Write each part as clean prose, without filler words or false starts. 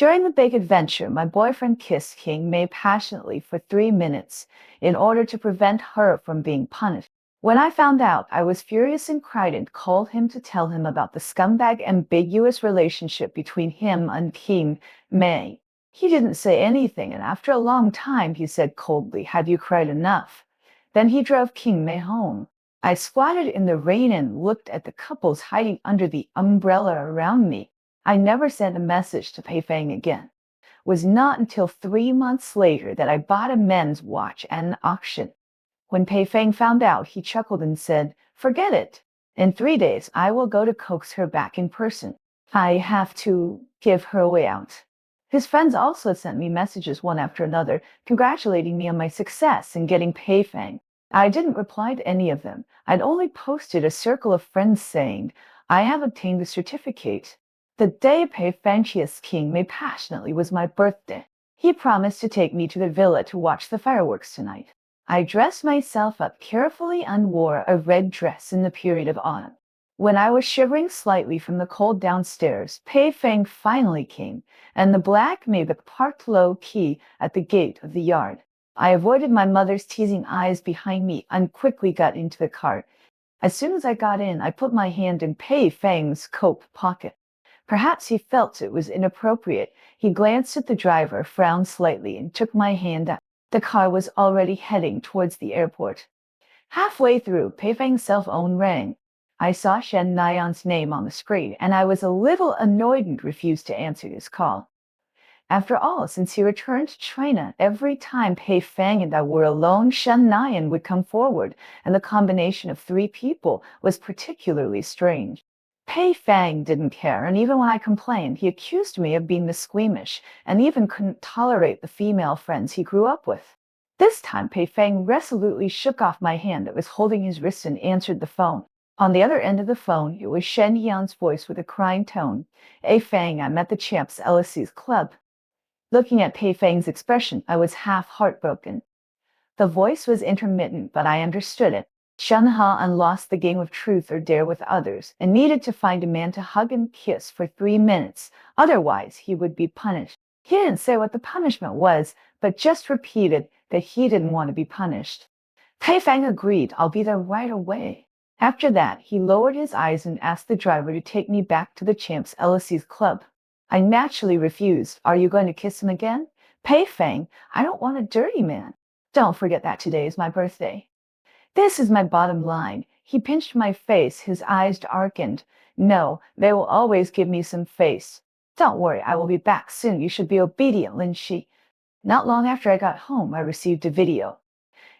During the big adventure, my boyfriend kissed King Mei passionately for 3 minutes in order to prevent her from being punished. When I found out, I was furious and cried and called him to tell him about the scumbag ambiguous relationship between him and King Mei. He didn't say anything, and after a long time, he said coldly, "Have you cried enough?" Then he drove King Mei home. I squatted in the rain and looked at the couples hiding under the umbrella around me. I never sent a message to Pei Fang again. It was not until 3 months later that I bought a men's watch at an auction. When Pei Fang found out, he chuckled and said, "Forget it. In 3 days, I will go to coax her back in person. I have to give her a way out." His friends also sent me messages one after another, congratulating me on my success in getting Pei Fang. I didn't reply to any of them. I'd only posted a circle of friends saying, "I have obtained the certificate." The day Pei Fang kissed King Mei passionately was my birthday. He promised to take me to the villa to watch the fireworks tonight. I dressed myself up carefully and wore a red dress in the period of autumn. When I was shivering slightly from the cold downstairs, Pei Fang finally came, and the black Maybach parked low-key at the gate of the yard. I avoided my mother's teasing eyes behind me and quickly got into the car. As soon as I got in, I put my hand in Pei Fang's coat pocket. Perhaps he felt it was inappropriate. He glanced at the driver, frowned slightly, and took my hand out. The car was already heading towards the airport. Halfway through, Pei Fang's cell phone rang. I saw Shen Nian's name on the screen, and I was a little annoyed and refused to answer his call. After all, since he returned to China, every time Pei Fang and I were alone, Shen Nian would come forward, and the combination of three people was particularly strange. Pei Fang didn't care, and even when I complained, he accused me of being the squeamish and even couldn't tolerate the female friends he grew up with. This time, Pei Fang resolutely shook off my hand that was holding his wrist and answered the phone. On the other end of the phone, it was Shen Yan's voice with a crying tone. "Hey Fang, I'm at the Champs Elysees Club." Looking at Pei Fang's expression, I was half heartbroken. The voice was intermittent, but I understood it. Shen Han lost the game of truth or dare with others and needed to find a man to hug and kiss for 3 minutes. Otherwise, he would be punished. He didn't say what the punishment was, but just repeated that he didn't want to be punished. Pei Fang agreed. "I'll be there right away." After that, he lowered his eyes and asked the driver to take me back to the Champs Elysees Club. I naturally refused. "Are you going to kiss him again?" "Pei Fang, I don't want a dirty man." "Don't forget that today is my birthday." This is my bottom line. He pinched my face, his eyes darkened. "No, they will always give me some face." "Don't worry, I will be back soon. You should be obedient, Lin Shi." Not long after I got home, I received a video.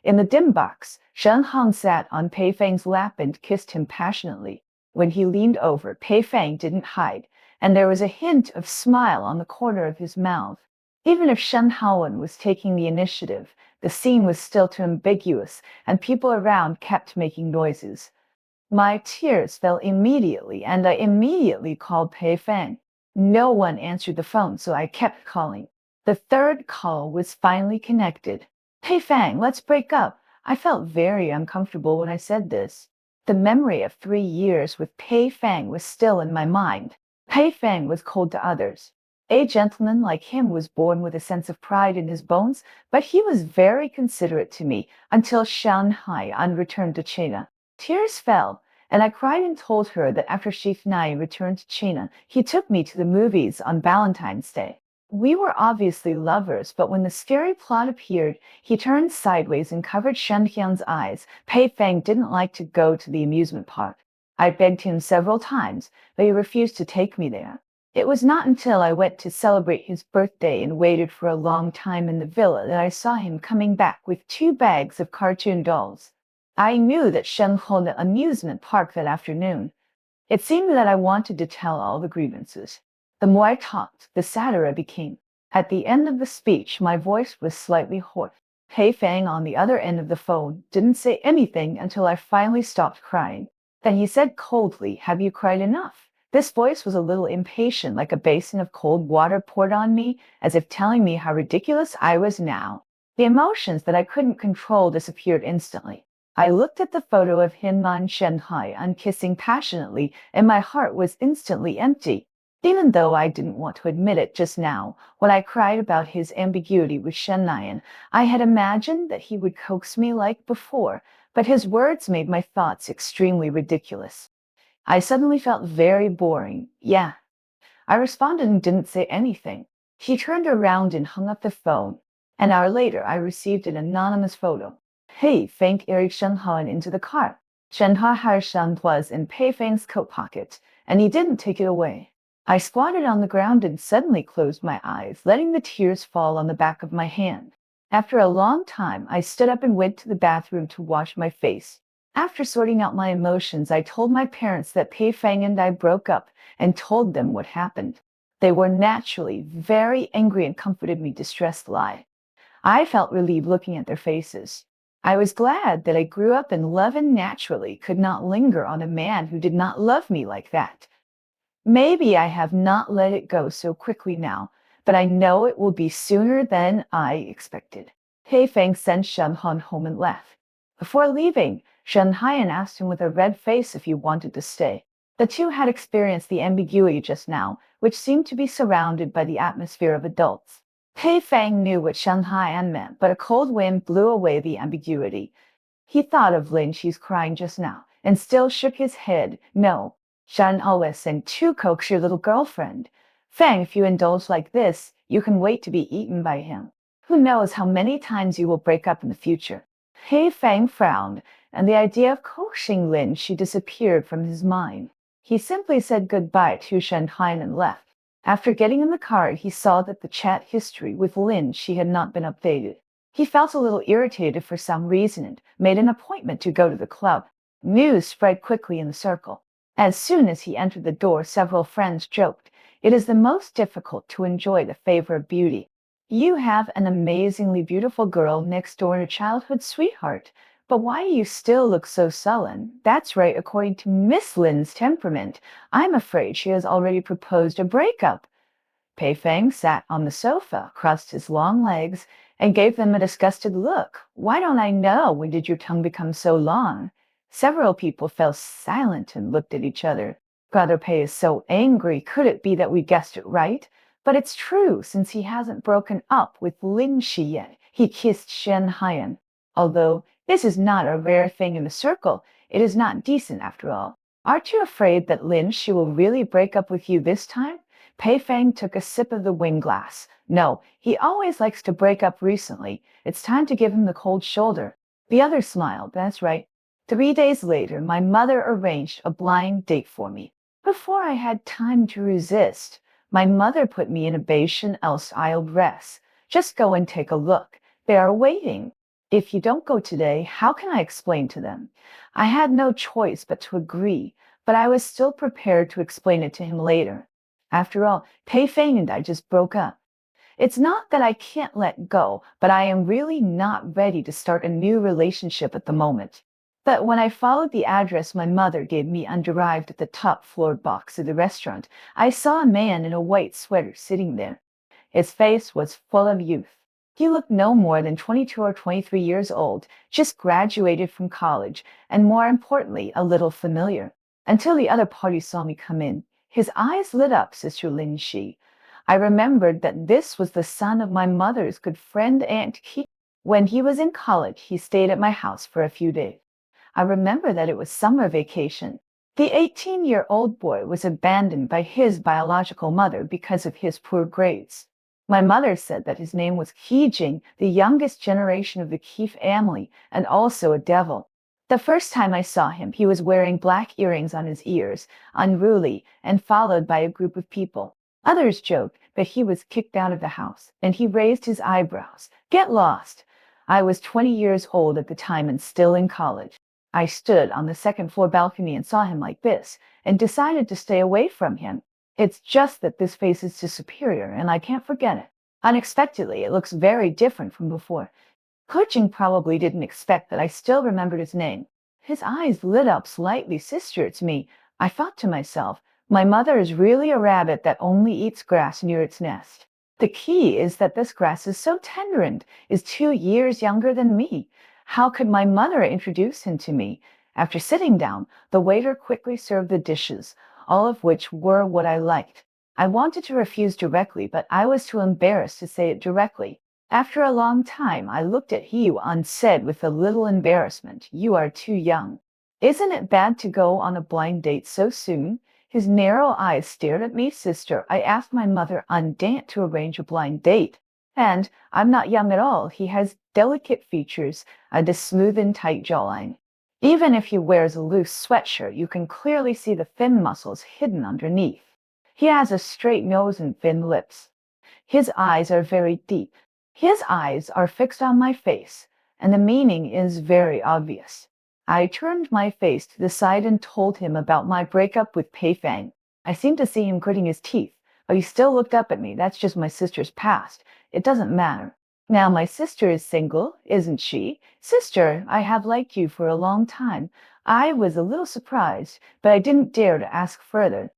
In the dim box, Shen Hong sat on Pei Fang's lap and kissed him passionately. When he leaned over, Pei Fang didn't hide, and there was a hint of smile on the corner of his mouth. Even if Shen Haowen was taking the initiative, the scene was still too ambiguous, and people around kept making noises. My tears fell immediately, and I immediately called Pei Fang. No one answered the phone, so I kept calling. The third call was finally connected. "Pei Fang, let's break up." I felt very uncomfortable when I said this. The memory of 3 years with Pei Fang was still in my mind. Pei Fang was cold to others. A gentleman like him was born with a sense of pride in his bones, but he was very considerate to me until Shanghai returned to China. Tears fell, and I cried and told her that after Chief Nai returned to China, he took me to the movies on Valentine's Day. We were obviously lovers, but when the scary plot appeared, he turned sideways and covered Shen Qian's eyes. Pei Fang didn't like to go to the amusement park. I begged him several times, but he refused to take me there. It was not until I went to celebrate his birthday and waited for a long time in the villa that I saw him coming back with 2 bags of cartoon dolls. I knew that Shen held an amusement park that afternoon. It seemed that I wanted to tell all the grievances. The more I talked, the sadder I became. At the end of the speech, my voice was slightly hoarse. Pei Fang on the other end of the phone didn't say anything until I finally stopped crying. Then he said coldly, "Have you cried enough?" This voice was a little impatient, like a basin of cold water poured on me, as if telling me how ridiculous I was now. The emotions that I couldn't control disappeared instantly. I looked at the photo of him on Shanghai and kissing passionately, and my heart was instantly empty. Even though I didn't want to admit it just now, when I cried about his ambiguity with Shen Nian, I had imagined that he would coax me like before, but his words made my thoughts extremely ridiculous. I suddenly felt very boring. Yeah, I responded and didn't say anything. He turned around and hung up the phone. An hour later, I received an anonymous photo. Hey, Feng Eric Shenhan into the car. Shenha Harshan was in Pei Feng's coat pocket, and he didn't take it away. I squatted on the ground and suddenly closed my eyes, letting the tears fall on the back of my hand. After a long time, I stood up and went to the bathroom to wash my face. After sorting out my emotions, I told my parents that Pei Feng and I broke up and told them what happened. They were naturally very angry and comforted me distressed lie. I felt relieved looking at their faces. I was glad that I grew up in love and naturally could not linger on a man who did not love me like that. Maybe I have not let it go so quickly now, but I know it will be sooner than I expected. He Feng sent Shen Han home and left. Before leaving, Shen Haiyan asked him with a red face if he wanted to stay. The two had experienced the ambiguity just now, which seemed to be surrounded by the atmosphere of adults. Pei Feng knew what Shen Haiyan meant, but a cold wind blew away the ambiguity. He thought of Lin Shi's crying just now, and still shook his head. No, Shan always sent to coax your little girlfriend. Fang, if you indulge like this, you can wait to be eaten by him. Who knows how many times you will break up in the future? He Fang frowned, and the idea of coaxing Lin Shi disappeared from his mind. He simply said goodbye to Shen Hain and left. After getting in the car, he saw that the chat history with Lin Shi had not been updated. He felt a little irritated for some reason and made an appointment to go to the club. News spread quickly in the circle. As soon as he entered the door, several friends joked, "It is the most difficult to enjoy the favor of beauty. You have an amazingly beautiful girl next door, a childhood sweetheart. But why do you still look so sullen? That's right, according to Miss Lin's temperament, I'm afraid she has already proposed a breakup." Pei Feng sat on the sofa, crossed his long legs, and gave them a disgusted look. "Why don't I know? When did your tongue become so long?" Several people fell silent and looked at each other. Brother Pei is so angry. Could it be that we guessed it right? But it's true, since he hasn't broken up with Lin Shi yet. He kissed Shen Haiyan. Although this is not a rare thing in the circle, it is not decent after all. Aren't you afraid that Lin Shi will really break up with you this time? Pei Feng took a sip of the wine glass. No, he always likes to break up recently. It's time to give him the cold shoulder. The other smiled. That's right. 3 days later, my mother arranged a blind date for me. Before I had time to resist, my mother put me in a beige Chanel style dress. Just go and take a look. They are waiting. If you don't go today, how can I explain to them? I had no choice but to agree, but I was still prepared to explain it to him later. After all, Pei Feng and I just broke up. It's not that I can't let go, but I am really not ready to start a new relationship at the moment. But when I followed the address my mother gave me and arrived at the top floor box of the restaurant, I saw a man in a white sweater sitting there. His face was full of youth. He looked no more than 22 or 23 years old, just graduated from college, and more importantly, a little familiar. Until the other party saw me come in, his eyes lit up, Sister Lin Shi. I remembered that this was the son of my mother's good friend Aunt Ki. When he was in college, he stayed at my house for a few days. I remember that it was summer vacation. The 18-year-old boy was abandoned by his biological mother because of his poor grades. My mother said that his name was Qi Jing, the youngest generation of the Qi family, and also a devil. The first time I saw him, he was wearing black earrings on his ears, unruly, and followed by a group of people. Others joked that he was kicked out of the house, and he raised his eyebrows. Get lost! I was 20 years old at the time and still in college. I stood on the second floor balcony and saw him like this, and decided to stay away from him. It's just that this face is his superior, and I can't forget it. Unexpectedly, it looks very different from before. Kuching probably didn't expect that I still remembered his name. His eyes lit up slightly. Sister, it's me. I thought to myself, my mother is really a rabbit that only eats grass near its nest. The key is that this grass is so tender and is 2 years younger than me. How could my mother introduce him to me? After sitting down, the waiter quickly served the dishes, all of which were what I liked. I wanted to refuse directly, but I was too embarrassed to say it directly. After a long time, I looked at Hugh and said with a little embarrassment, "You are too young. Isn't it bad to go on a blind date so soon?" His narrow eyes stared at me. "Sister, I asked my mother and aunt to arrange a blind date. And I'm not young at all." He has delicate features and a smooth and tight jawline. Even if he wears a loose sweatshirt, you can clearly see the thin muscles hidden underneath. He has a straight nose and thin lips. His eyes are very deep. His eyes are fixed on my face, and the meaning is very obvious. I turned my face to the side and told him about my breakup with Pei Fang. I seemed to see him gritting his teeth, but he still looked up at me. "That's just my sister's past. It doesn't matter. Now my sister is single, isn't she?" "Sister, I have liked you for a long time." I was a little surprised, but I didn't dare to ask further.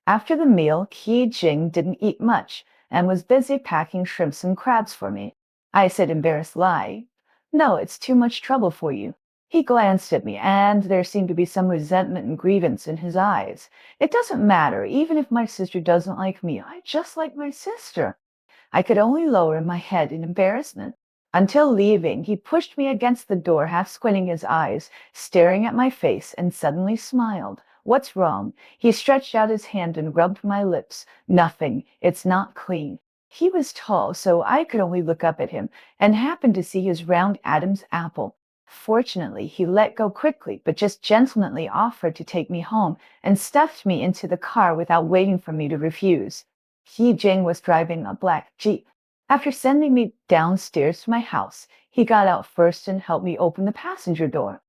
After the meal, Qi Jing didn't eat much and was busy packing shrimps and crabs for me. I said, embarrassed lie, "No, it's too much trouble for you." He glanced at me, and there seemed to be some resentment and grievance in his eyes. "It doesn't matter, even if my sister doesn't like me. I just like my sister." I could only lower my head in embarrassment. Until leaving, he pushed me against the door, half squinting his eyes, staring at my face, and suddenly smiled. "What's wrong?" He stretched out his hand and rubbed my lips. "Nothing. It's not clean." He was tall, so I could only look up at him, and happened to see his round Adam's apple. Fortunately, he let go quickly, but just gentlemanly offered to take me home and stuffed me into the car without waiting for me to refuse. He Jing was driving a black Jeep. After sending me downstairs to my house, he got out first and helped me open the passenger door.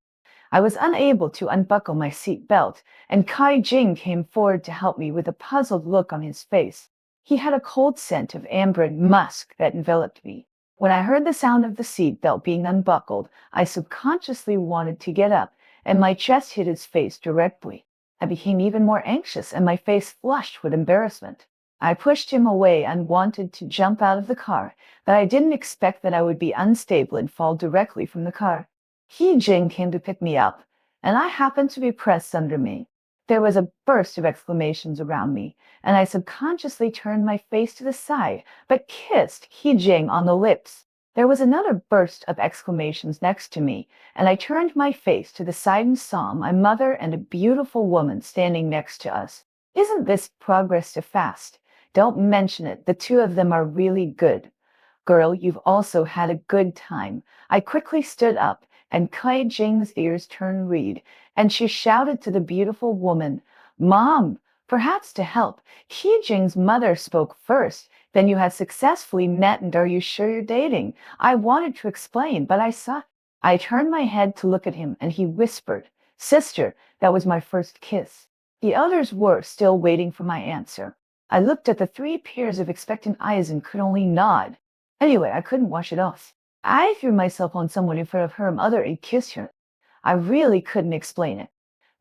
I was unable to unbuckle my seat belt, and Kai Jing came forward to help me with a puzzled look on his face. He had a cold scent of amber and musk that enveloped me. When I heard the sound of the seat belt being unbuckled, I subconsciously wanted to get up, and my chest hit his face directly. I became even more anxious, and my face flushed with embarrassment. I pushed him away and wanted to jump out of the car, but I didn't expect that I would be unstable and fall directly from the car. He Jing came to pick me up, and I happened to be pressed under me. There was a burst of exclamations around me, and I subconsciously turned my face to the side, but kissed He Jing on the lips. There was another burst of exclamations next to me, and I turned my face to the side and saw my mother and a beautiful woman standing next to us. "Isn't this progress too fast?" "Don't mention it. The two of them are really good." "Girl, you've also had a good time." I quickly stood up, and Kai Jing's ears turned red, and she shouted to the beautiful woman, "Mom, perhaps to help." He Jing's mother spoke first. "Then you had successfully met, and are you sure you're dating?" I wanted to explain, but I saw. I turned my head to look at him, and he whispered, "Sister, that was my first kiss." The others were still waiting for my answer. I looked at the three pairs of expectant eyes and could only nod. Anyway, I couldn't wash it off. I threw myself on someone in front of her mother and kissed her. I really couldn't explain it.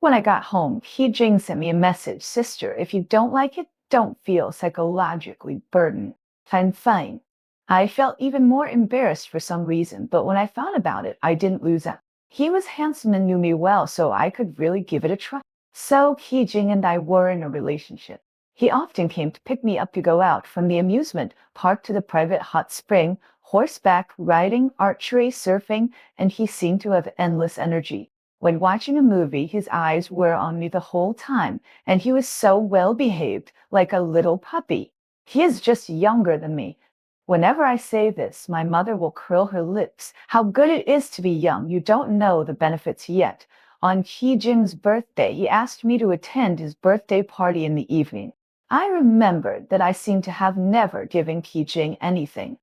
When I got home, He Jing sent me a message. "Sister, if you don't like it, don't feel psychologically burdened. I'm fine." I felt even more embarrassed for some reason, but when I thought about it, I didn't lose out. He was handsome and knew me well, so I could really give it a try. So He Jing and I were in a relationship. He often came to pick me up to go out, from the amusement park to the private hot spring, horseback riding, archery, surfing, and he seemed to have endless energy. When watching a movie, his eyes were on me the whole time, and he was so well behaved, like a little puppy. He is just younger than me. Whenever I say this, my mother will curl her lips. How good it is to be young. You don't know the benefits yet. On He Jing's birthday, he asked me to attend his birthday party in the evening. I remembered that I seemed to have never given He Jing anything.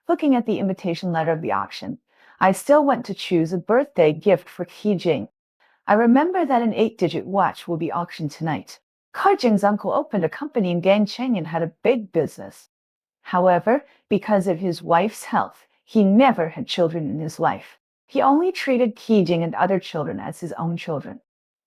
Looking at the invitation letter of the auction, I still went to choose a birthday gift for He Jing. I remember that an 8-digit watch will be auctioned tonight. Kai Jing's uncle opened a company in Gangcheng and had a big business. However, because of his wife's health, he never had children in his life. He only treated He Jing and other children as his own children.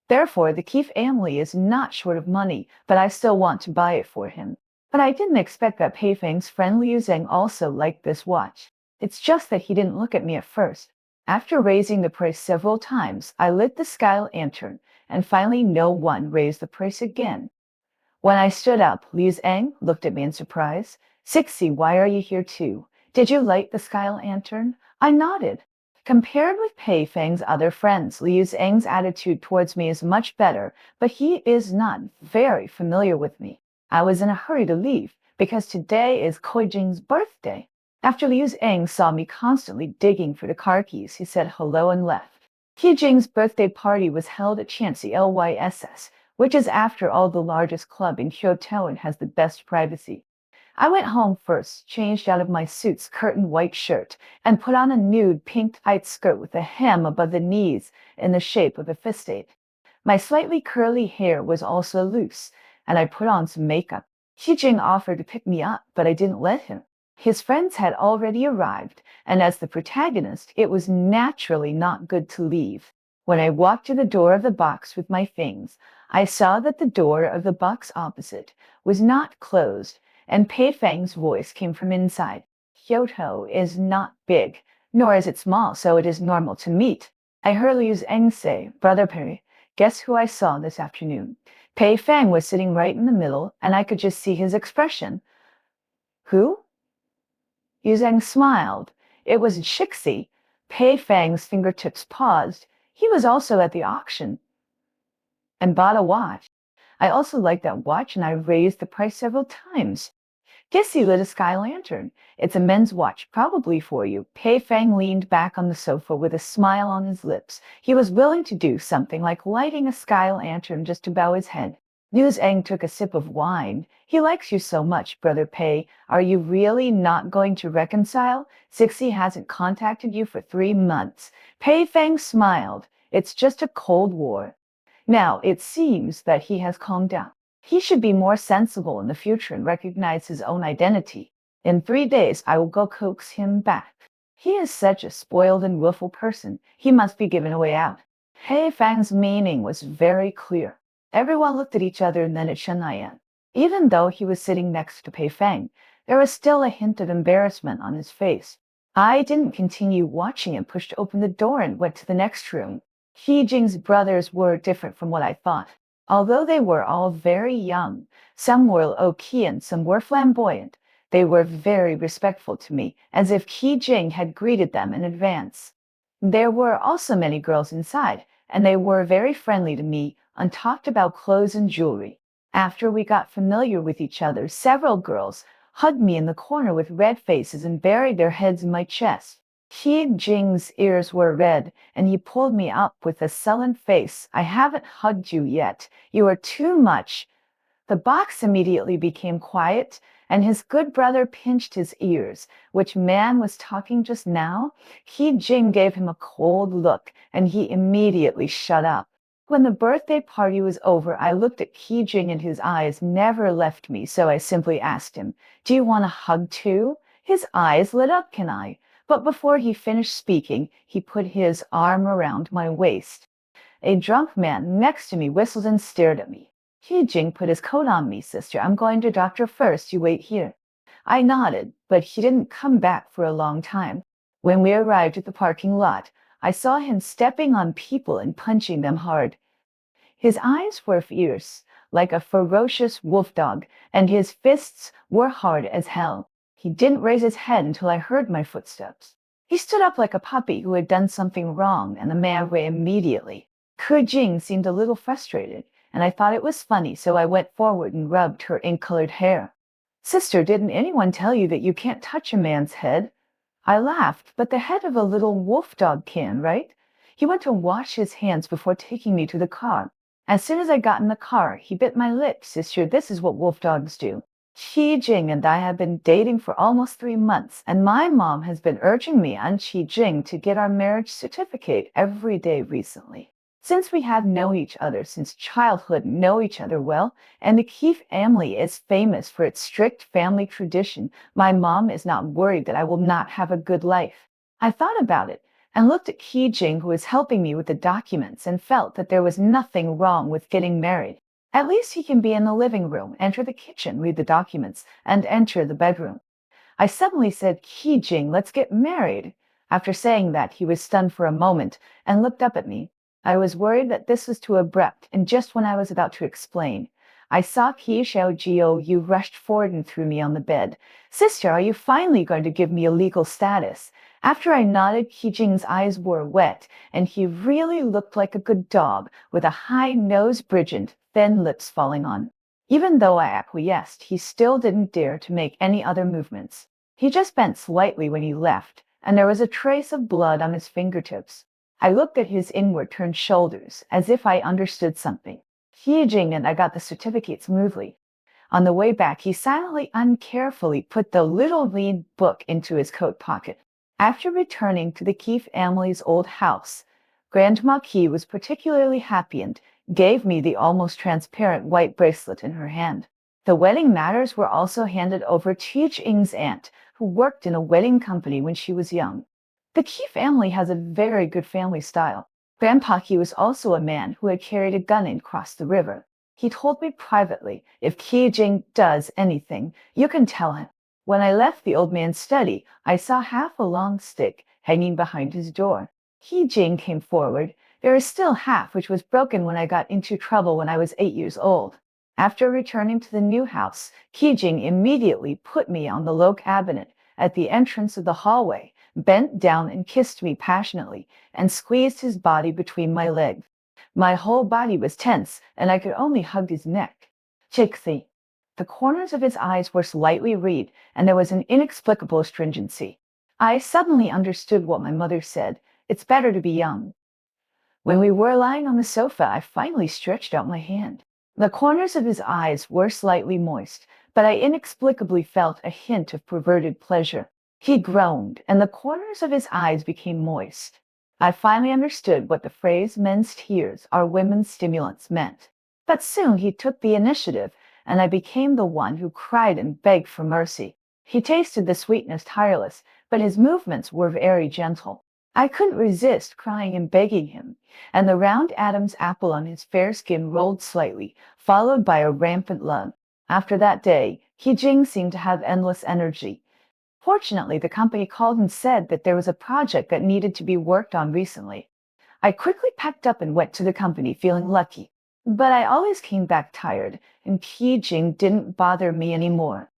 Therefore, the Keefe family is not short of money, but I still want to buy it for him. But I didn't expect that Pei Feng's friend Liu Zheng also liked this watch. It's just that he didn't look at me at first. After raising the price several times, I lit the sky lantern, and finally no one raised the price again. When I stood up, Liu Zhang looked at me in surprise. Sixie, why are you here too? Did you light the sky lantern? I nodded. Compared with Pei Feng's other friends, Liu Zhang's attitude towards me is much better, but he is not very familiar with me. I was in a hurry to leave, because today is Koi Jing's birthday. After Liu Zhang saw me constantly digging for the car keys, he said hello and left. Qi Jing's birthday party was held at Chansey LYSS, which is after all the largest club in Kyoto and has the best privacy. I went home first, changed out of my suit's curtain white shirt, and put on a nude pink tight skirt with a hem above the knees in the shape of a fist eight. My slightly curly hair was also loose, and I put on some makeup. Jing offered to pick me up, but I didn't let him. His friends had already arrived, and as the protagonist, it was naturally not good to leave. When I walked to the door of the box with my things, I saw that the door of the box opposite was not closed, and Pei Feng's voice came from inside. Kyoto is not big, nor is it small, so it is normal to meet. I heard Liu Zhang say, Brother Pei, guess who I saw this afternoon? Pei Feng was sitting right in the middle, and I could just see his expression. Who? Liu Zhang smiled. It was Shixi. Pei Feng's fingertips paused. He was also at the auction and bought a watch. I also liked that watch, and I raised the price several times. Kissy lit a sky lantern. It's a men's watch, probably for you. Pei Feng leaned back on the sofa with a smile on his lips. He was willing to do something like lighting a sky lantern just to bow his head. Liu Zhang took a sip of wine. He likes you so much, Brother Pei. Are you really not going to reconcile? Sixie hasn't contacted you for 3 months. Pei Feng smiled. It's just a cold war. Now, it seems that he has calmed down. He should be more sensible in the future and recognize his own identity. In 3 days, I will go coax him back. He is such a spoiled and willful person. He must be given a way out. Pei Fang's meaning was very clear. Everyone looked at each other and then at Shen Naiyan. Even though he was sitting next to Pei Fang, there was still a hint of embarrassment on his face. I didn't continue watching and pushed open the door and went to the next room. Qi Jing's brothers were different from what I thought. Although they were all very young, some were low-key and some were flamboyant, they were very respectful to me, as if Qi Jing had greeted them in advance. There were also many girls inside, and they were very friendly to me and talked about clothes and jewelry. After we got familiar with each other, several girls hugged me in the corner with red faces and buried their heads in my chest. Qi Jing's ears were red, and he pulled me up with a sullen face. I haven't hugged you yet. You are too much. The box immediately became quiet, and his good brother pinched his ears. Which man was talking just now? Qi Jing gave him a cold look, and he immediately shut up. When the birthday party was over, I looked at Qi Jing and his eyes never left me, so I simply asked him, Do you want a hug too? His eyes lit up, can I? But before he finished speaking, he put his arm around my waist. A drunk man next to me whistled and stared at me. Qi Jing put his coat on me, sister. I'm going to doctor first. You wait here. I nodded, but he didn't come back for a long time. When we arrived at the parking lot, I saw him stepping on people and punching them hard. His eyes were fierce, like a ferocious wolf dog, and his fists were hard as hell. He didn't raise his head until I heard my footsteps. He stood up like a puppy who had done something wrong, and the man away immediately. Ke Jing seemed a little frustrated, and I thought it was funny, so I went forward and rubbed her ink-colored hair. Sister, didn't anyone tell you that you can't touch a man's head? I laughed, but the head of a little wolf dog can, right? He went to wash his hands before taking me to the car. As soon as I got in the car, he bit my lip. Sister, this is what wolf dogs do. Qi Jing and I have been dating for almost 3 months, and my mom has been urging me and Qi Jing to get our marriage certificate every day recently. Since we have known each other since childhood, know each other well, and the Qi family is famous for its strict family tradition, my mom is not worried that I will not have a good life. I thought about it and looked at Qi Jing, who was helping me with the documents, and felt that there was nothing wrong with getting married. At least he can be in the living room, enter the kitchen, read the documents, and enter the bedroom. I suddenly said, Qi Jing, let's get married. After saying that, he was stunned for a moment and looked up at me. I was worried that this was too abrupt, and just when I was about to explain, I saw Qi Xiaojio. You rushed forward and threw me on the bed. Sister, are you finally going to give me a legal status? After I nodded, Qi Jing's eyes were wet, and he really looked like a good dog, with a high nose bridge and thin lips falling on. Even though I acquiesced, he still didn't dare to make any other movements. He just bent slightly when he left, and there was a trace of blood on his fingertips. I looked at his inward-turned shoulders, as if I understood something. Qi Jing and I got the certificate smoothly. On the way back, he silently, uncarefully put the little lean book into his coat pocket. After returning to the Qi family's old house, Grandma Qi was particularly happy and gave me the almost transparent white bracelet in her hand. The wedding matters were also handed over to Jing's aunt, who worked in a wedding company when she was young. The Qi family has a very good family style. Grandpa Qi was also a man who had carried a gun and crossed the river. He told me privately, if Qi Jing does anything, you can tell him. When I left the old man's study, I saw half a long stick hanging behind his door. Qi Jing came forward. There is still half, which was broken when I got into trouble when I was 8 years old. After returning to the new house, Qi Jing immediately put me on the low cabinet at the entrance of the hallway, bent down and kissed me passionately, and squeezed his body between my legs. My whole body was tense, and I could only hug his neck. Chixi. The corners of his eyes were slightly red, and there was an inexplicable stringency. I suddenly understood what my mother said. It's better to be young. When we were lying on the sofa, I finally stretched out my hand. The corners of his eyes were slightly moist, but I inexplicably felt a hint of perverted pleasure. He groaned, and the corners of his eyes became moist. I finally understood what the phrase men's tears are women's stimulants meant. But soon he took the initiative, and I became the one who cried and begged for mercy. He tasted the sweetness tireless, but his movements were very gentle. I couldn't resist crying and begging him, and the round Adam's apple on his fair skin rolled slightly, followed by a rampant lung. After that day, Qi Jing seemed to have endless energy. Fortunately, the company called and said that there was a project that needed to be worked on recently. I quickly packed up and went to the company feeling lucky. But I always came back tired, and Qi Jing didn't bother me anymore.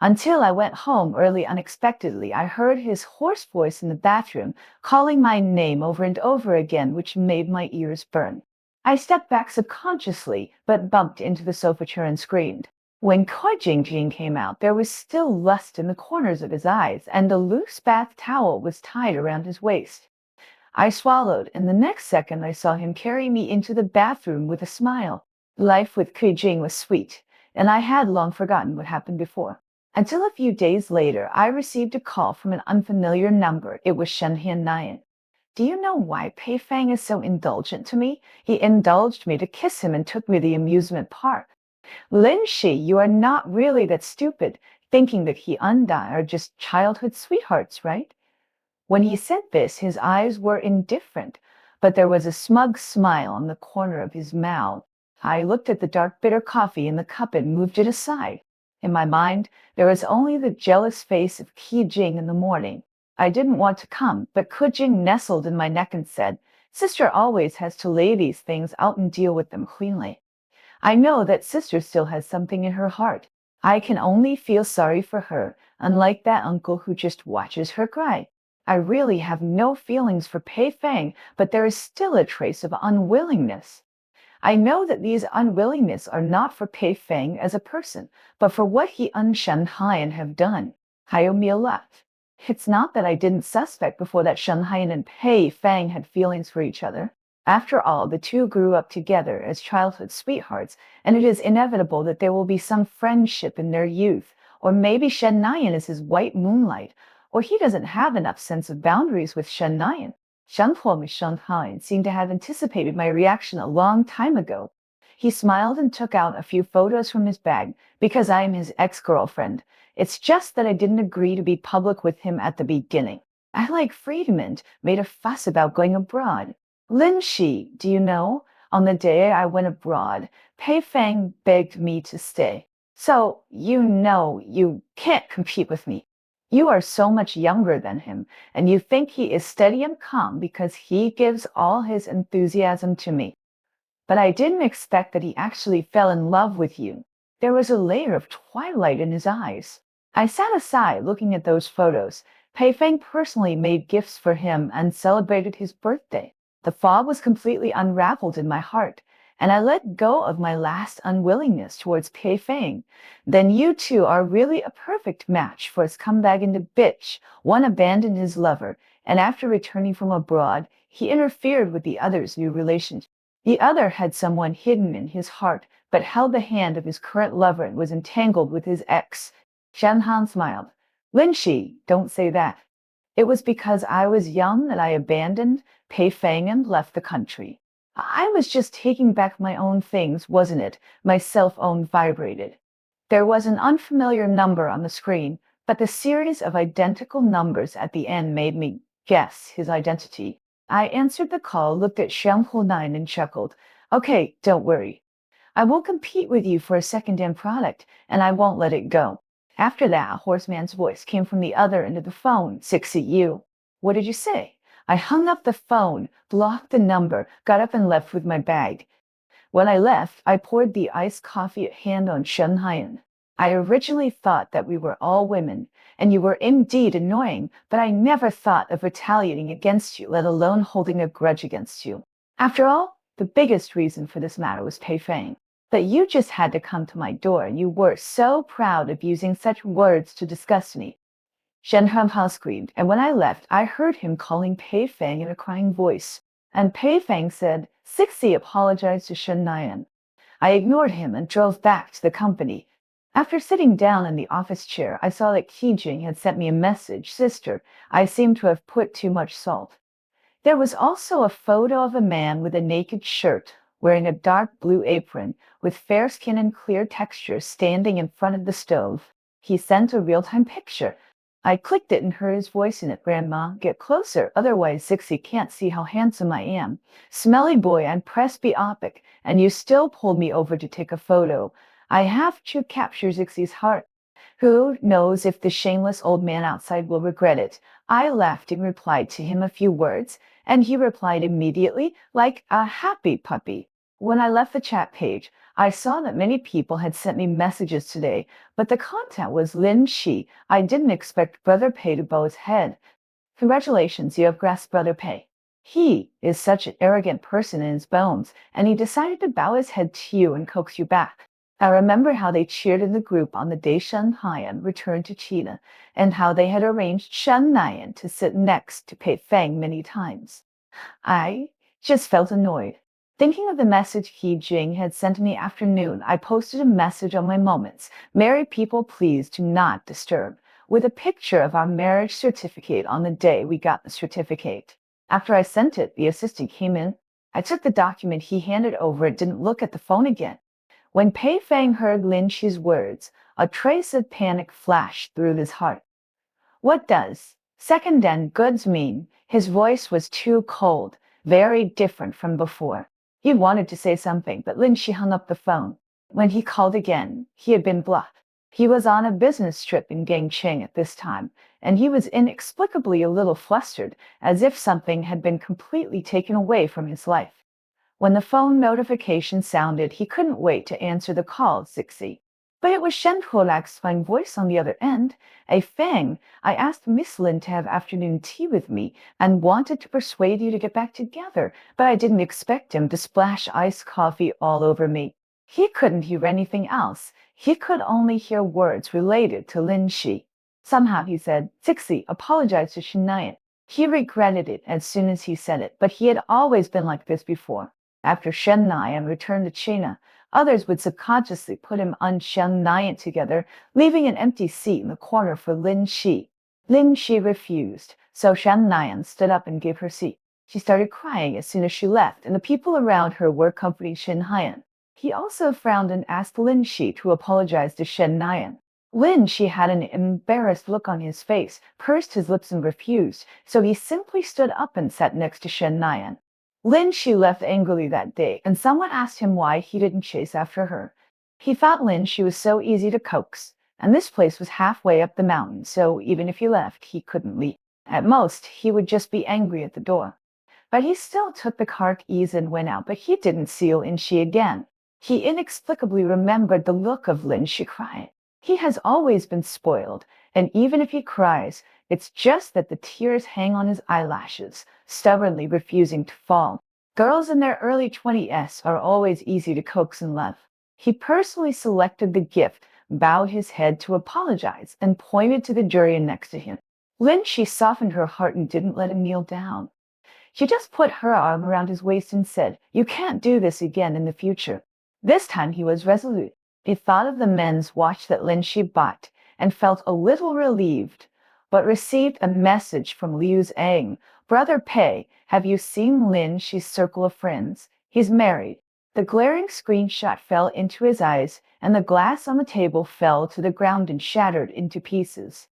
Until I went home early unexpectedly, I heard his hoarse voice in the bathroom, calling my name over and over again, which made my ears burn. I stepped back subconsciously, but bumped into the sofa chair and screamed. When Koi Jingjing came out, there was still lust in the corners of his eyes, and a loose bath towel was tied around his waist. I swallowed, and the next second I saw him carry me into the bathroom with a smile. Life with Kui Jing was sweet, and I had long forgotten what happened before. Until a few days later, I received a call from an unfamiliar number. It was Shen Nayan. Do you know why Pei Fang is so indulgent to me? He indulged me to kiss him and took me to the amusement park. Lin Shi, you are not really that stupid, thinking that he and I are just childhood sweethearts, right? When he said this, his eyes were indifferent, but there was a smug smile on the corner of his mouth. I looked at the dark bitter coffee in the cup and moved it aside. In my mind, there was only the jealous face of Qi Jing in the morning. I didn't want to come, but Qi Jing nestled in my neck and said, Sister always has to lay these things out and deal with them cleanly. I know that Sister still has something in her heart. I can only feel sorry for her, unlike that uncle who just watches her cry. I really have no feelings for Pei Fang, but there is still a trace of unwillingness. I know that these unwillingness are not for Pei Fang as a person, but for what he and Shen Haiyan have done. Hayo laughed. It's not that I didn't suspect before that Shen Haiyan and Pei Fang had feelings for each other. After all, the two grew up together as childhood sweethearts, and it is inevitable that there will be some friendship in their youth, or maybe Shen Nayan is his white moonlight, or he doesn't have enough sense of boundaries with Shen Nayan. Shen Huo and Shen Haiyan seemed to have anticipated my reaction a long time ago. He smiled and took out a few photos from his bag, because I am his ex-girlfriend. It's just that I didn't agree to be public with him at the beginning. I, like Friedman, made a fuss about going abroad. Lin Shi, do you know? On the day I went abroad, Pei Fang begged me to stay. So, you can't compete with me. You are so much younger than him, and you think he is steady and calm because he gives all his enthusiasm to me. but I didn't expect that he actually fell in love with you. There was a layer of twilight in his eyes. I sat aside looking at those photos. Pei Feng personally made gifts for him and celebrated his birthday. The fog was completely unraveled in my heart, and I let go of my last unwillingness towards Pei Feng. Then you two are really a perfect match for his comeback into bitch. One abandoned his lover, and after returning from abroad, he interfered with the other's new relationship. The other had someone hidden in his heart, but held the hand of his current lover and was entangled with his ex. Shen Han smiled. Lin Shi, don't say that. It was because I was young that I abandoned Pei Feng and left the country. I was just taking back my own things, wasn't it? My cell phone vibrated. There was an unfamiliar number on the screen, but the series of identical numbers at the end made me guess his identity. I answered the call, looked at Shang Hunain and chuckled. Okay, don't worry. I will compete with you for a second-hand product, and I won't let it go. After that, a horseman's voice came from the other end of the phone. 6 you. What did you say? I hung up the phone, blocked the number, got up and left with my bag. When I left, I poured the iced coffee at hand on Shen Haiyan. I originally thought that we were all women, and you were indeed annoying, but I never thought of retaliating against you, let alone holding a grudge against you. After all, the biggest reason for this matter was Pei Feng. But you just had to come to my door, and you were so proud of using such words to disgust me. Shen Hanhao screamed, and when I left, I heard him calling Pei Feng in a crying voice. And Pei Feng said, Sixi apologized to Shen Nian. I ignored him and drove back to the company. After sitting down in the office chair, I saw that Qi Jing had sent me a message. Sister, I seem to have put too much salt. There was also a photo of a man with a naked shirt, wearing a dark blue apron, with fair skin and clear texture, standing in front of the stove. He sent a real-time picture. I clicked it and heard his voice in it. Grandma, get closer, otherwise Zixi can't see how handsome I am. Smelly boy, I'm presbyopic, and you still pulled me over to take a photo. I have to capture Zixie's heart. Who knows if the shameless old man outside will regret it? I laughed and replied to him a few words, and he replied immediately, like a happy puppy. When I left the chat page, I saw that many people had sent me messages today, but the content was Lin Shi. I didn't expect Brother Pei to bow his head. Congratulations, you have grasped Brother Pei. He is such an arrogant person in his bones, and he decided to bow his head to you and coax you back. I remember how they cheered in the group on the day Shen Haiyan returned to China, and how they had arranged Shen Nian to sit next to Pei Feng many times. I just felt annoyed. Thinking of the message Qi Jing had sent me afternoon, I posted a message on my Moments. Married people, please do not disturb, with a picture of our marriage certificate on the day we got the certificate. After I sent it, the assistant came in. I took the document he handed over and didn't look at the phone again. When Pei Feng heard Lin Shi's words, a trace of panic flashed through his heart. What does second-hand goods mean? His voice was too cold, very different from before. He wanted to say something, but Lin Shi hung up the phone. When he called again, he had been blocked. He was on a business trip in Gangcheng at this time, and he was inexplicably a little flustered, as if something had been completely taken away from his life. When the phone notification sounded, he couldn't wait to answer the call, Zixi. But it was Shen Huolak's fine voice on the other end. A Feng, I asked Miss Lin to have afternoon tea with me and wanted to persuade you to get back together, but I didn't expect him to splash iced coffee all over me. He couldn't hear anything else. He could only hear words related to Lin Shi. Somehow he said, Zixi, apologize to Shen Nian. He regretted it as soon as he said it, but he had always been like this before. After Shen Nian returned to China, others would subconsciously put him and Shen Nian together, leaving an empty seat in the corner for Lin Shi. Lin Shi refused, so Shen Nian stood up and gave her seat. She started crying as soon as she left, and the people around her were accompanying Shen Haiyan. He also frowned and asked Lin Shi to apologize to Shen Nian. Lin Shi had an embarrassed look on his face, pursed his lips and refused, so he simply stood up and sat next to Shen Nian. Lin Shi left angrily that day, and someone asked him why he didn't chase after her. He thought Lin Shi was so easy to coax, and this place was halfway up the mountain, so even if he left, he couldn't leave. At most, he would just be angry at the door. But he still took the car keys and went out, but he didn't see Lin Shi again. He inexplicably remembered the look of Lin Shi crying. He has always been spoiled, and even if he cries, it's just that the tears hang on his eyelashes, stubbornly refusing to fall. Girls in their early 20s are always easy to coax in love. He personally selected the gift, bowed his head to apologize, and pointed to the jury next to him. Lin Shi softened her heart and didn't let him kneel down. She just put her arm around his waist and said, "You can't do this again in the future." This time he was resolute. He thought of the men's watch that Lin Shi bought and felt a little relieved, but received a message from Liu Zhang. "Brother Pei, have you seen Lin Shi's circle of friends? He's married." The glaring screenshot fell into his eyes, and the glass on the table fell to the ground and shattered into pieces.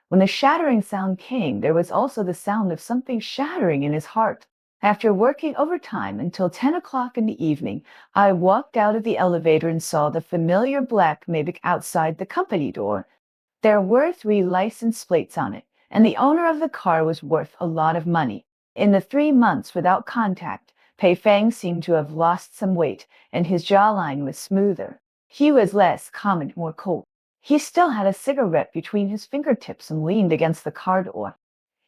When the shattering sound came, there was also the sound of something shattering in his heart. After working overtime until 10 o'clock in the evening, I walked out of the elevator and saw the familiar black Mavic outside the company door. There were 3 license plates on it, and the owner of the car was worth a lot of money. In the 3 months without contact, Pei Fang seemed to have lost some weight, and his jawline was smoother. He was less calm and more cold. He still had a cigarette between his fingertips and leaned against the car door.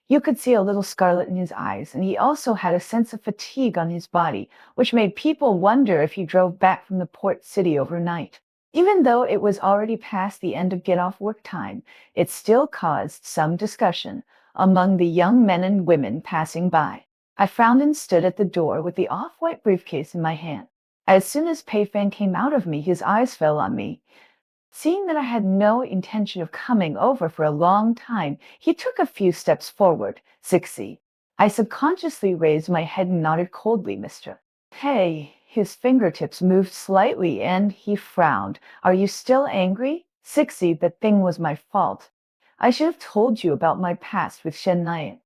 You could see a little scarlet in his eyes, and he also had a sense of fatigue on his body, which made people wonder if he drove back from the port city overnight. Even though it was already past the end of get-off-work time, it still caused some discussion among the young men and women passing by. I frowned and stood at the door with the off-white briefcase in my hand. As soon as Pei Fang came out of me, his eyes fell on me. Seeing that I had no intention of coming over for a long time, he took a few steps forward. "Sixy." I subconsciously raised my head and nodded coldly, "Mr. Hey." His fingertips moved slightly and he frowned. "Are you still angry?" "Sixy, the thing was my fault. I should have told you about my past with Shen Nian.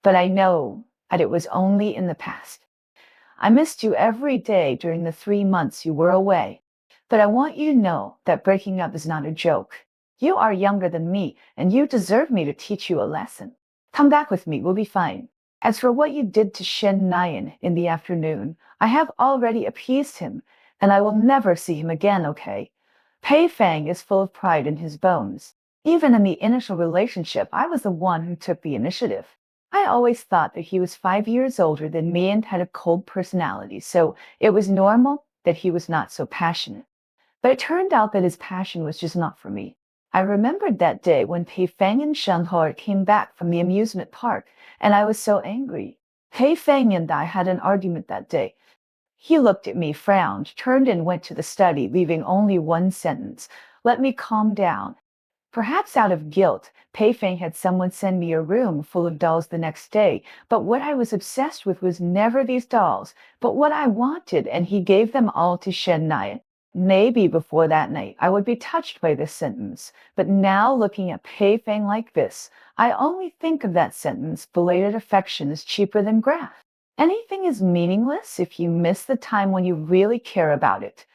But I know that it was only in the past. I missed you every day during the 3 months you were away. But I want you to know that breaking up is not a joke. You are younger than me, and you deserve me to teach you a lesson. Come back with me, we'll be fine. As for what you did to Shen Nian in the afternoon, I have already appeased him, and I will never see him again, okay?" Pei Fang is full of pride in his bones. Even in the initial relationship, I was the one who took the initiative. I always thought that he was 5 years older than me and had a cold personality, so it was normal that he was not so passionate. But it turned out that his passion was just not for me. I remembered that day when Pei Fang and Shen Hao came back from the amusement park, and I was so angry. Pei Fang and I had an argument that day. He looked at me, frowned, turned and went to the study, leaving only one sentence: "Let me calm down." Perhaps out of guilt, Pei Fang had someone send me a room full of dolls the next day, but what I was obsessed with was never these dolls, but what I wanted, and he gave them all to Shen Nian. Maybe before that night I would be touched by this sentence, but now looking at Pei Fang like this, I only think of that sentence: "Belated affection is cheaper than grass." Anything is meaningless if you miss the time when you really care about it.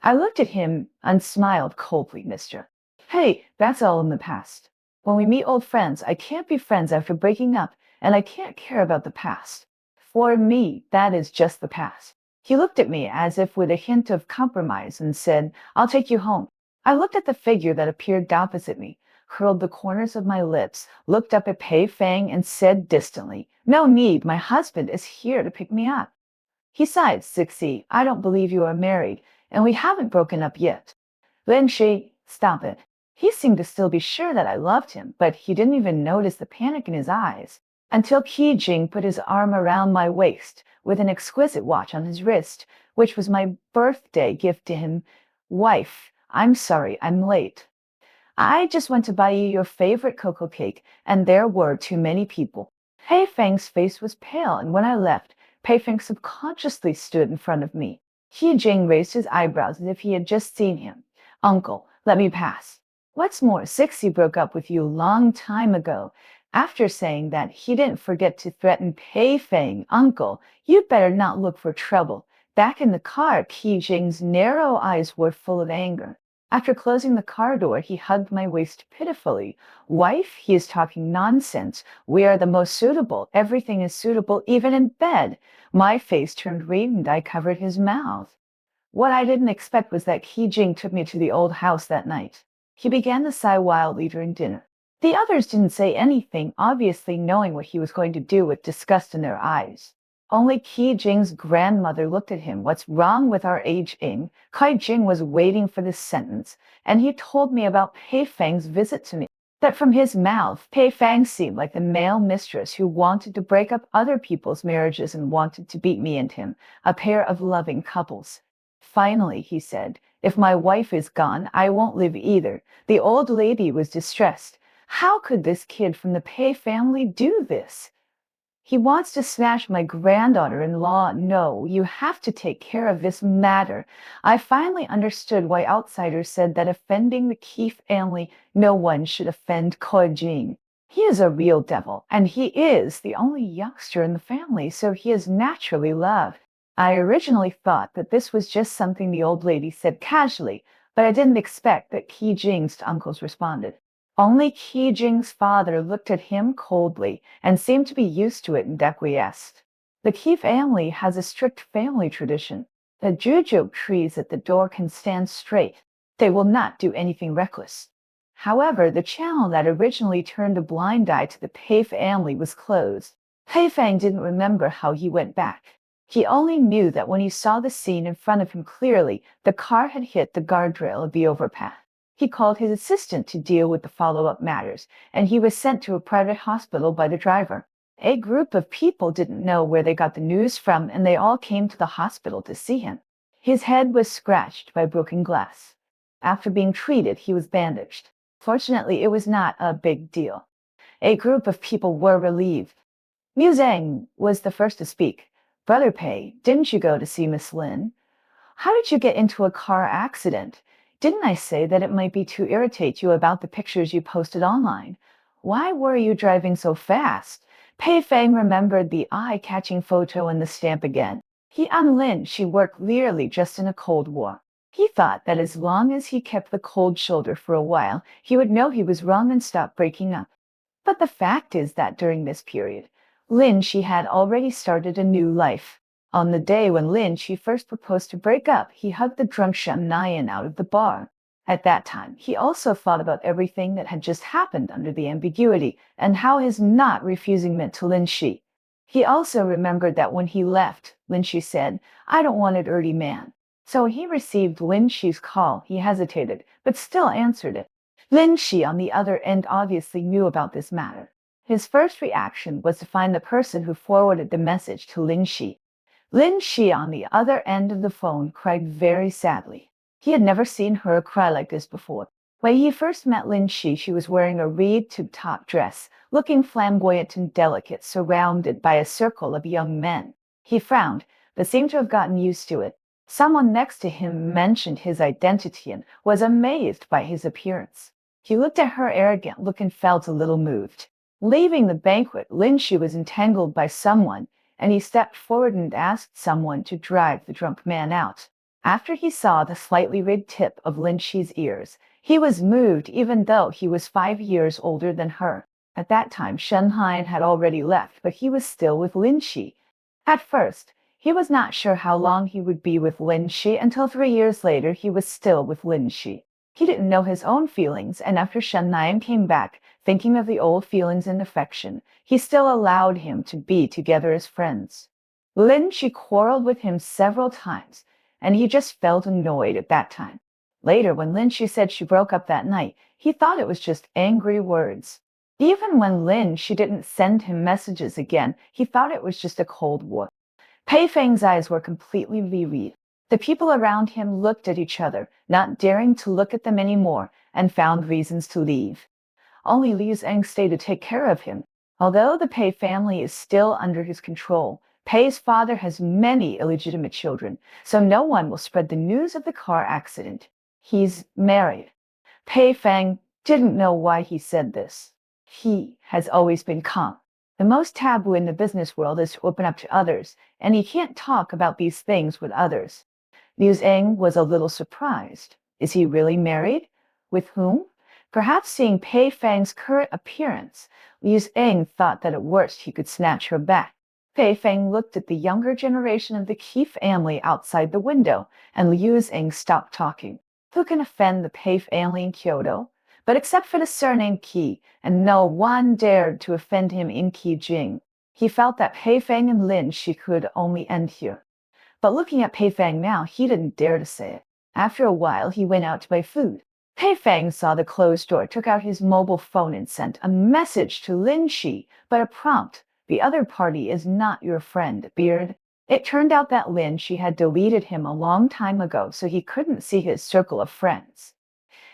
I looked at him and smiled coldly, "Mr. Hey, that's all in the past. When we meet old friends, I can't be friends after breaking up, and I can't care about the past. For me, that is just the past." He looked at me as if with a hint of compromise and said, "I'll take you home." I looked at the figure that appeared opposite me, curled the corners of my lips, looked up at Pei Fang, and said distantly, "No need, my husband is here to pick me up." He sighed, "Sixy, I don't believe you are married, and we haven't broken up yet." Lin Shi, stop it. He seemed to still be sure that I loved him, but he didn't even notice the panic in his eyes until Qi Jing put his arm around my waist with an exquisite watch on his wrist, which was my birthday gift to him. "Wife, I'm sorry I'm late. I just went to buy you your favorite cocoa cake, and there were too many people." Pei Fang's face was pale, and when I left, Pei Fang subconsciously stood in front of me. Qi Jing raised his eyebrows as if he had just seen him. "Uncle, let me pass. What's more, Sixy broke up with you a long time ago." After saying that, he didn't forget to threaten Pei Fang. "Uncle, you'd better not look for trouble." Back in the car, Qi Jing's narrow eyes were full of anger. After closing the car door, he hugged my waist pitifully. Wife, he is talking nonsense. We are the most suitable. Everything is suitable, even in bed. My face turned red and I covered his mouth. What I didn't expect was that Qi Jing took me to the old house that night. He began to sigh wildly during dinner. The others didn't say anything, obviously knowing what he was going to do with disgust in their eyes. Only Qi Jing's grandmother looked at him. What's wrong with our aging? Kai Jing was waiting for this sentence, and he told me about Pei Fang's visit to me. That from his mouth, Pei Fang seemed like the male mistress who wanted to break up other people's marriages and wanted to beat me and him, a pair of loving couples. Finally, he said, if my wife is gone, I won't live either. The old lady was distressed. How could this kid from the Pei family do this? He wants to smash my granddaughter-in-law. No, you have to take care of this matter. I finally understood why outsiders said that offending the Qi family, no one should offend Ko Jing. He is a real devil, and he is the only youngster in the family, so he is naturally loved. I originally thought that this was just something the old lady said casually, but I didn't expect that Qi Jing's uncles responded. Only Qi Jing's father looked at him coldly and seemed to be used to it and acquiesced. The Qi family has a strict family tradition. The juju trees at the door can stand straight. They will not do anything reckless. However, the channel that originally turned a blind eye to the Pei family was closed. Pei Fang didn't remember how he went back. He only knew that when he saw the scene in front of him clearly, the car had hit the guardrail of the overpass. He called his assistant to deal with the follow-up matters, and he was sent to a private hospital by the driver. A group of people didn't know where they got the news from, and they all came to the hospital to see him. His head was scratched by broken glass. After being treated, he was bandaged. Fortunately, it was not a big deal. A group of people were relieved. Mu Zhang was the first to speak. Brother Pei, didn't you go to see Miss Lin? How did you get into a car accident? Didn't I say that it might be to irritate you about the pictures you posted online? Why were you driving so fast? Pei Fang remembered the eye-catching photo and the stamp again. He and Lin, she were clearly just in a Cold War. He thought that as long as he kept the cold shoulder for a while, he would know he was wrong and stop breaking up. But the fact is that during this period, Lin, she had already started a new life. On the day when Lin Shi first proposed to break up, he hugged the drunk Shen Nian out of the bar. At that time, he also thought about everything that had just happened under the ambiguity and how his not refusing meant to Lin Shi. He also remembered that when he left, Lin Shi said, I don't want a dirty man. So he received Lin Shi's call. He hesitated, but still answered it. Lin Shi, on the other end, obviously knew about this matter. His first reaction was to find the person who forwarded the message to Lin Shi. Lin Shi, on the other end of the phone, cried very sadly. He had never seen her cry like this before. When he first met Lin Shi, she was wearing a reed tube-top dress, looking flamboyant and delicate, surrounded by a circle of young men. He frowned, but seemed to have gotten used to it. Someone next to him mentioned his identity and was amazed by his appearance. He looked at her arrogant look and felt a little moved. Leaving the banquet, Lin Shi was entangled by someone, and he stepped forward and asked someone to drive the drunk man out. After he saw the slightly red tip of Lin Shi's ears, he was moved even though he was 5 years older than her. At that time, Shen Han had already left, but he was still with Lin Shi. At first, he was not sure how long he would be with Lin Shi until 3 years later he was still with Lin Shi. He didn't know his own feelings, and after Shen Nian came back, thinking of the old feelings and affection, he still allowed him to be together as friends. Lin Shi quarreled with him several times, and he just felt annoyed at that time. Later, when Lin Shi said she broke up that night, he thought it was just angry words. Even when Lin Shi didn't send him messages again, he thought it was just a Cold War. Pei Fang's eyes were completely reread. The people around him looked at each other, not daring to look at them anymore, and found reasons to leave. Only Liu Zhang stayed to take care of him. Although the Pei family is still under his control, Pei's father has many illegitimate children, so no one will spread the news of the car accident. He's married. Pei Fang didn't know why he said this. He has always been calm. The most taboo in the business world is to open up to others, and he can't talk about these things with others. Liu Zhang was a little surprised. Is he really married? With whom? Perhaps seeing Pei Fang's current appearance, Liu Eng thought that at worst he could snatch her back. Pei Fang looked at the younger generation of the Qi family outside the window, and Liu Eng stopped talking. Who can offend the Pei family in Kyoto? But except for the surname Qi, and no one dared to offend him in Qijing. He felt that Pei Fang and Lin Shi could only end here. But looking at Pei Fang now, he didn't dare to say it. After a while, he went out to buy food. Pei Fang saw the closed door, took out his mobile phone and sent a message to Lin Shi, but a prompt. The other party is not your friend, Beard. It turned out that Lin Shi had deleted him a long time ago, so he couldn't see his circle of friends.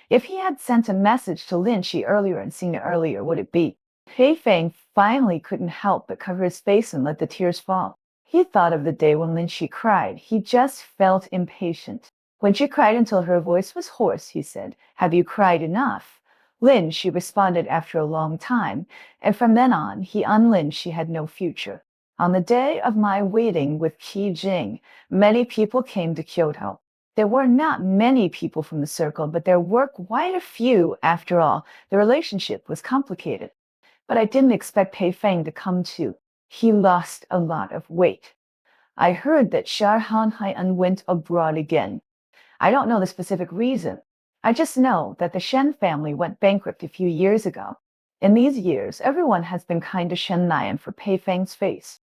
If he had sent a message to Lin Shi earlier and seen it earlier, would it be? Pei Fang finally couldn't help but cover his face and let the tears fall. He thought of the day when Lin Shi cried. He just felt impatient. When she cried until her voice was hoarse, he said, "Have you cried enough?" Lin, she responded after a long time, and from then on, he on Lin Shi had no future. On the day of my wedding with Qi Jing, many people came to Kyoto. There were not many people from the circle, but there were quite a few. After all, the relationship was complicated. But I didn't expect Pei Fang to come too. He lost a lot of weight. I heard that Shar Han Haiyan went abroad again. I don't know the specific reason. I just know that the Shen family went bankrupt a few years ago. In these years, everyone has been kind to Shen Nian for Pei Fang's face.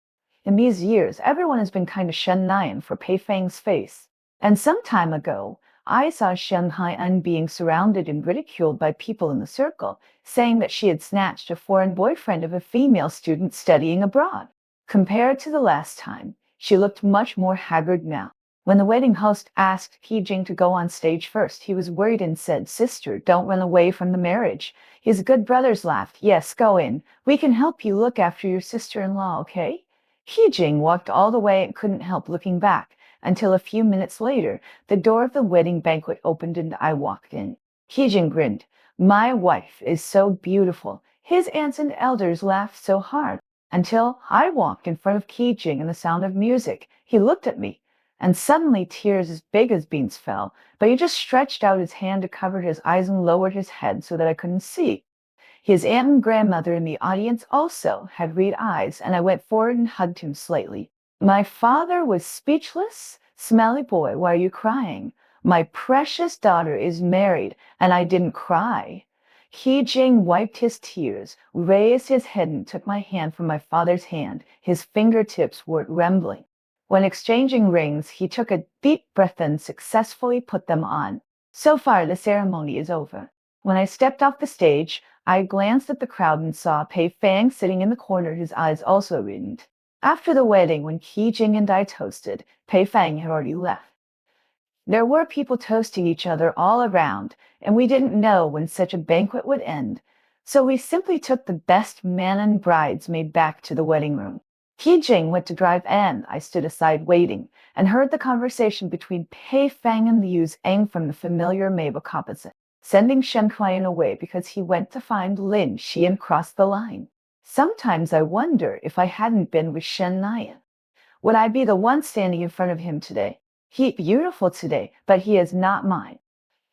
In these years, everyone has been kind to Shen Nian for Pei Fang's face. And some time ago, I saw Shen Haiyan being surrounded and ridiculed by people in the circle, saying that she had snatched a foreign boyfriend of a female student studying abroad. Compared to the last time, she looked much more haggard now. When the wedding host asked Qi Jing to go on stage first, he was worried and said, "Sister, don't run away from the marriage." His good brothers laughed. "Yes, go in. We can help you look after your sister-in-law, okay?" Qi Jing walked all the way and couldn't help looking back, until a few minutes later, the door of the wedding banquet opened and I walked in. Qi Jing grinned. "My wife is so beautiful." His aunts and elders laughed so hard, until I walked in front of Qi Jing and the sound of music. He looked at me, and suddenly tears as big as beans fell, but he just stretched out his hand to cover his eyes and lowered his head so that I couldn't see. His aunt and grandmother in the audience also had red eyes, and I went forward and hugged him slightly. My father was speechless. "Smelly boy, why are you crying?" "My precious daughter is married," and I didn't cry. Qi Jing wiped his tears, raised his head and took my hand from my father's hand. His fingertips were trembling. When exchanging rings, he took a deep breath and successfully put them on. So far, the ceremony is over. When I stepped off the stage, I glanced at the crowd and saw Pei Fang sitting in the corner, his eyes also reddened. After the wedding, when Qi Jing and I toasted, Pei Fang had already left. There were people toasting each other all around, and we didn't know when such a banquet would end, so we simply took the best man and bridesmaid back to the wedding room. Qi Jing went to drive and I stood aside waiting and heard the conversation between Pei Fang and Liu Eng from the familiar Maybach opposite, sending Shen Huayan away because he went to find Lin Shi and cross the line. Sometimes I wonder if I hadn't been with Shen Nian, would I be the one standing in front of him today? He beautiful today, but he is not mine.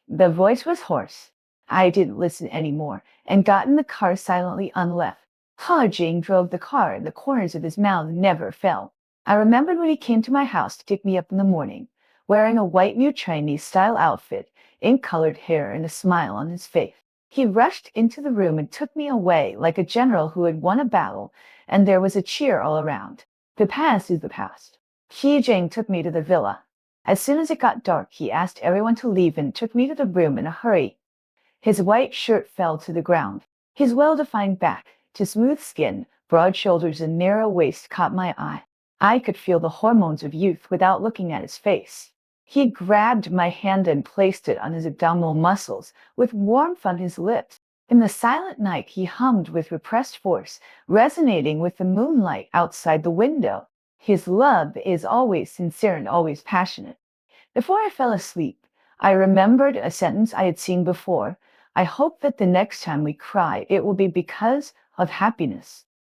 The voice was hoarse. I didn't listen anymore and got in the car silently and left. Ha Jing drove the car and the corners of his mouth never fell. I remembered when he came to my house to pick me up in the morning, wearing a white new Chinese-style outfit, ink-colored hair and a smile on his face. He rushed into the room and took me away like a general who had won a battle, and there was a cheer all around. The past is the past. Qi Jing took me to the villa. As soon as it got dark, he asked everyone to leave and took me to the room in a hurry. His white shirt fell to the ground. His well-defined back, to smooth skin, broad shoulders, and narrow waist caught my eye. I could feel the hormones of youth without looking at his face. He grabbed my hand and placed it on his abdominal muscles, with warmth on his lips. In the silent night, he hummed with repressed force, resonating with the moonlight outside the window. His love is always sincere and always passionate. Before I fell asleep, I remembered a sentence I had seen before. I hope that the next time we cry, it will be because of happiness.